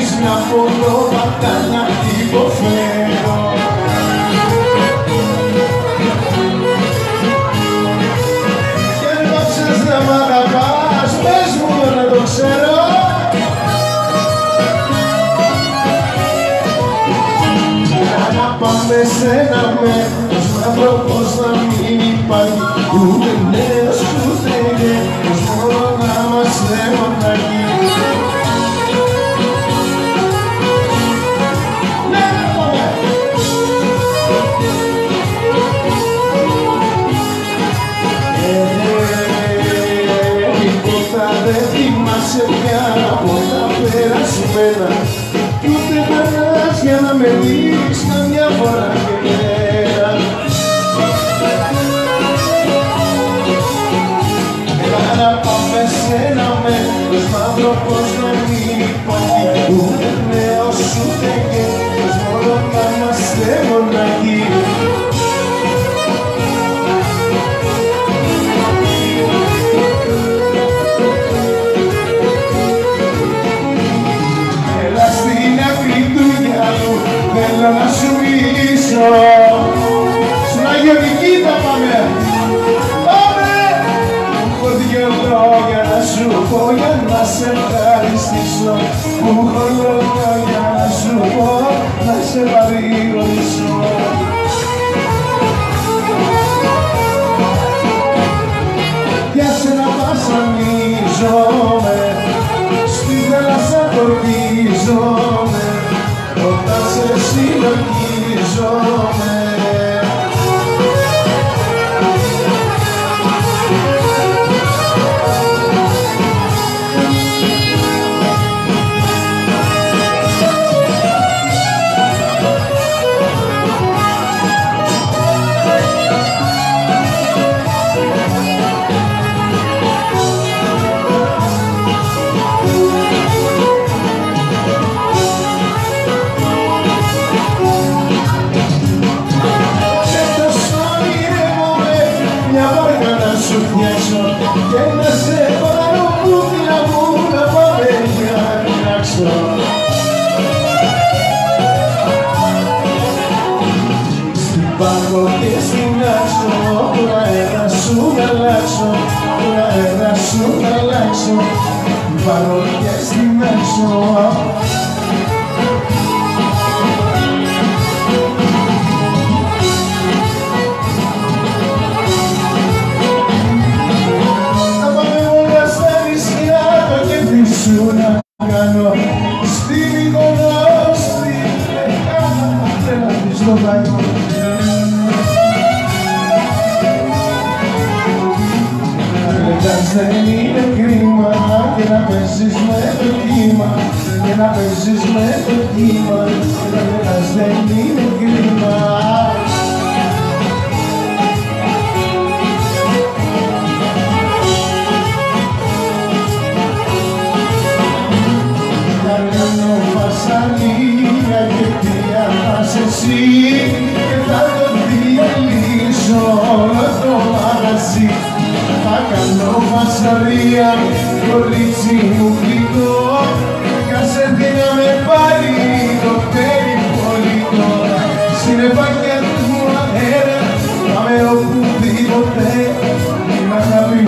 κάνεις μια φωτοβατάνια υποφέρω. Και αν πάψες να μ' αγαπάς, πες μου να το ξέρω. Να πάμε σε ένα μέρος μαύρο πως να μην υπάρχει ούτε νέος ούτε γέρος, μόνο να είμαστε μοναχοί. Τίποτα δεν θυμάσαι πια από τα περασμένα κι ούτε περνάς για να με δεις καμιά φορά και μένα. Έλα να πάμε σε ένα μέρος μαύρο πως να μην υπάρχει ούτε νέος ούτε γέρος, μόνο να είμαστε μοναχοί. Θέλω να σου μιλήσω, στην Αγιονική θα πάμε. Πάμε! Μου έχω δυο λόγια να σου πω για να σε ευχαριστήσω. Μου έχω λόγια για να σου πω, να σε παρηγορήσω. Για σένα βασανίζομαι, στη θάλασσα τορκίζομαι, όταν σε συλλογίζομαι. Και να σε πάρω πούτια μου να πάμε για να κράξω. Στην πάγκο και στην άξο, τον αέρα σου να αλλάξω, τον αέρα σου να αλλάξω. Στην πάγκο και στην άξο. Να κάνω στην εικόνα, στην λεκάνα, τρέλα της στο βάγιο. Να κλαις δεν είναι κρίμα και να παίζεις με το κύμα, και να παίζεις με το κύμα, να κλαις δεν είναι κρίμα. Εσύ και θα το διαλύσω όλο το μαγαζί. Θα κάνω φασαρία, κορίτσι μου γλυκό, κι ας έρθει να με πάρει το περιπολικό. Στην επαγγελματικού μου αέρα, πάμε οπουδήποτε, την αγάπη